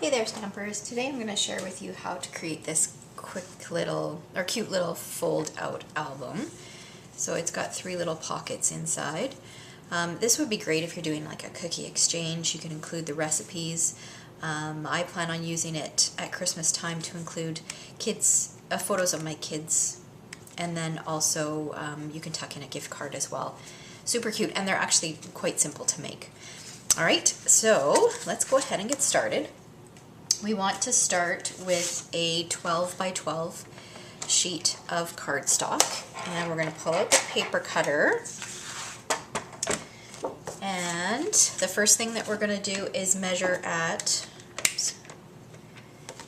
Hey there, Stampers. Today I'm going to share with you how to create this quick little, or cute little fold out album. So it's got 3 little pockets inside. This would be great if you're doing like a cookie exchange. You can include the recipes. I plan on using it at Christmas time to include kids, photos of my kids, and then also you can tuck in a gift card as well. Super cute, and they're actually quite simple to make. Alright, so let's go ahead and get started. We want to start with a 12 by 12 sheet of cardstock, and we're going to pull out the paper cutter. And the first thing that we're going to do is measure at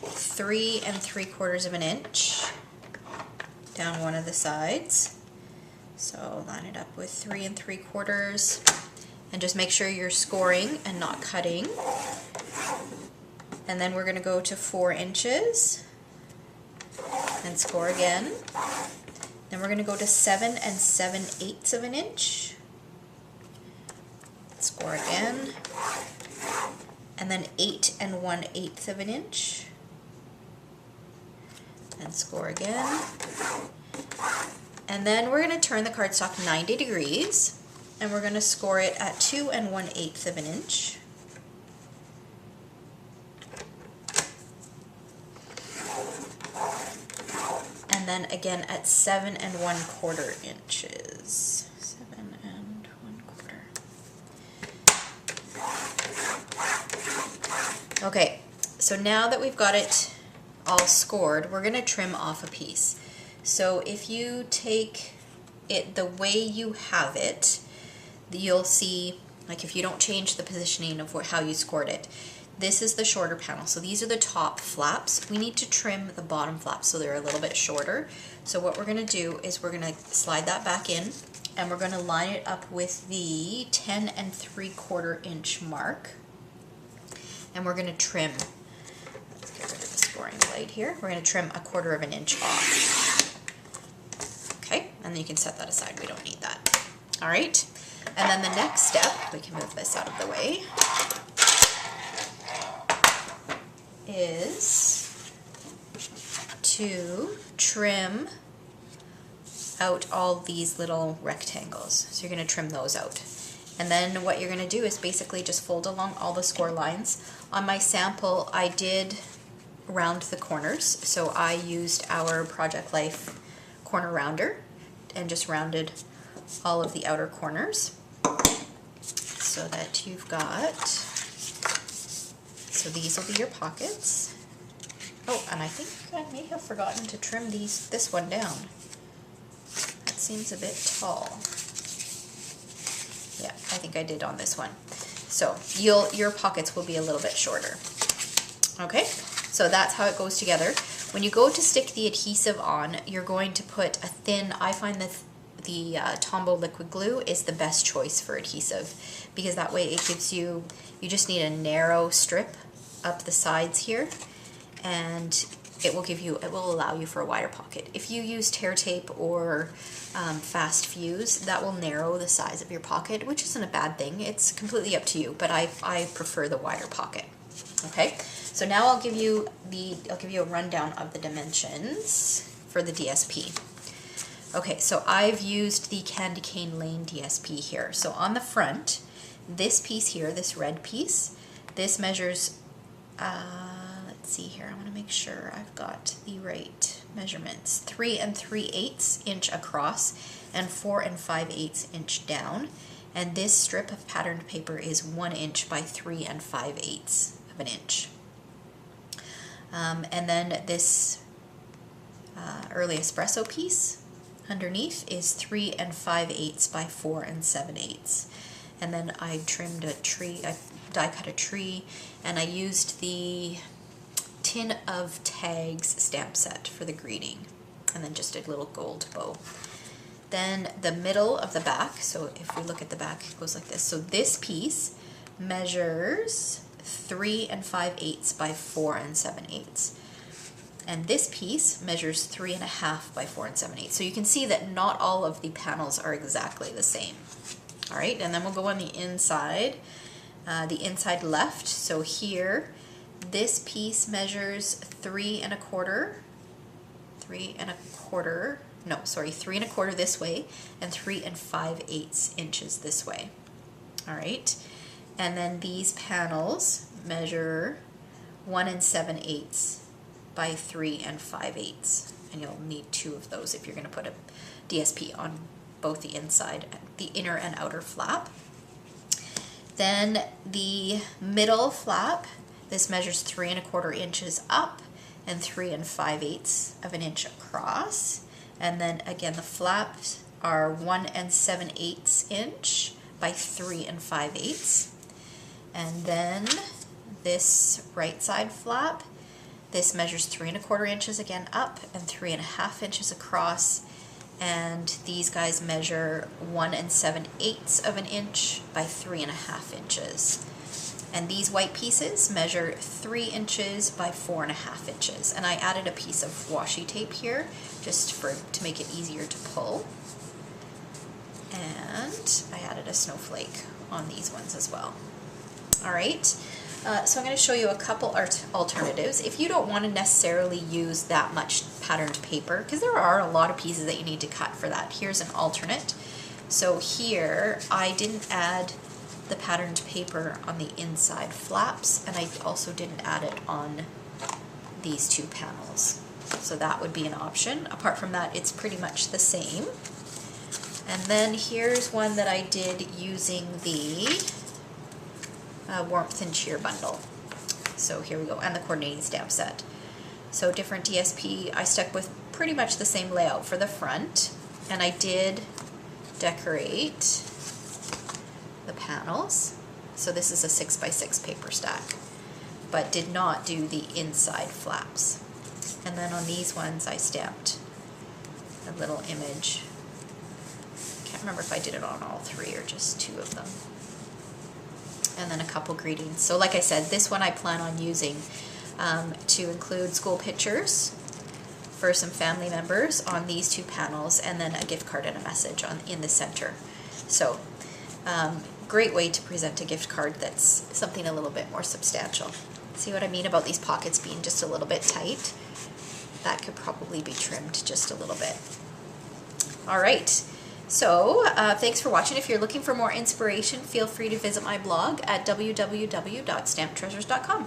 3 3/4 of an inch down one of the sides. So line it up with 3 3/4, and just make sure you're scoring and not cutting. And then we're going to go to 4 inches and score again. Then we're going to go to 7 7/8 of an inch. Score again. And then 8 1/8 of an inch. And score again. And then we're going to turn the cardstock 90 degrees, and we're going to score it at 2 1/8 of an inch. And then again at 7 1/4 inches. 7 1/4. Okay, so now that we've got it all scored, we're going to trim off a piece. So if you take it the way you have it, you'll see, like if you don't change the positioning of how you scored it, this is the shorter panel. So these are the top flaps. We need to trim the bottom flaps so they're a little bit shorter. So what we're going to do is we're going to slide that back in, and we're going to line it up with the 10 3/4 inch mark. And we're going to trim, let's get rid of the scoring blade here. We're going to trim 1/4 of an inch off. Okay, and then you can set that aside. We don't need that. All right, and then the next step, we can move this out of the way, is to trim out all these little rectangles. So you're going to trim those out. And then what you're going to do is basically just fold along all the score lines. On my sample, I did round the corners. So I used our Project Life corner rounder and just rounded all of the outer corners so that you've got, so these will be your pockets. Oh, and I think I may have forgotten to trim this one down. That seems a bit tall. Yeah, I think I did on this one. So your pockets will be a little bit shorter. Okay, so that's how it goes together. When you go to stick the adhesive on, you're going to put a thin, I find that the Tombow liquid glue is the best choice for adhesive, because that way it gives you just need a narrow strip up the sides here, and it will allow you for a wider pocket. If you use tear tape or fast fuse, that will narrow the size of your pocket, which isn't a bad thing. It's completely up to you, but I prefer the wider pocket. Okay, so now I'll give you a rundown of the dimensions for the DSP. Okay, so I've used the Candy Cane Lane DSP here. So on the front, this piece here, this red piece, this measures, let's see here, I want to make sure I've got the right measurements. 3 3/8 inch across and 4 5/8 inch down. And this strip of patterned paper is 1 inch by 3 5/8 of an inch. And then this early espresso piece underneath is 3 5/8 by 4 7/8. And then I trimmed a tree, I die cut a tree, and I used the Tin of Tags stamp set for the greeting, and then just a little gold bow. Then the middle of the back, so if we look at the back, it goes like this. So this piece measures 3 5/8 by 4 7/8. And this piece measures 3 1/2 by 4 7/8. So you can see that not all of the panels are exactly the same. All right, and then we'll go on the inside left. So here, This piece measures 3 1/4 this way and 3 5/8 inches this way. All right, and then these panels measure 1 7/8 by 3 5/8, and you'll need 2 of those if you're going to put a DSP on both the inside, the inner and outer flap. Then the middle flap, this measures 3 1/4 inches up and 3 5/8 of an inch across. And then again, the flaps are 1 7/8 inch by 3 5/8. And then this right side flap, this measures 3 1/4 inches again up and 3 1/2 inches across. And these guys measure 1 7/8 of an inch by 3 1/2 inches. And these white pieces measure 3 inches by 4 1/2 inches. And I added a piece of washi tape here just to make it easier to pull. And I added a snowflake on these ones as well. All right, so I'm going to show you a couple alternatives. If you don't want to necessarily use that much patterned paper, because there are a lot of pieces that you need to cut for that, here's an alternate. So here I didn't add the patterned paper on the inside flaps, and I also didn't add it on these 2 panels. So that would be an option. Apart from that, it's pretty much the same. And then here's one that I did using the warmth and cheer bundle. So here we go, and the coordinating stamp set. So different DSP, I stuck with pretty much the same layout for the front, and I did decorate the panels. So this is a 6x6 paper stack, but did not do the inside flaps. And then on these ones I stamped a little image. Can't remember if I did it on all 3 or just 2 of them. And then a couple greetings. So like I said, this one I plan on using to include school pictures for some family members on these 2 panels, and then a gift card and a message in the center. So great way to present a gift card that's something a little bit more substantial. See what I mean about these pockets being just a little bit tight? That could probably be trimmed just a little bit. All right. So thanks for watching. If you're looking for more inspiration, feel free to visit my blog at www.stamptreasures.com.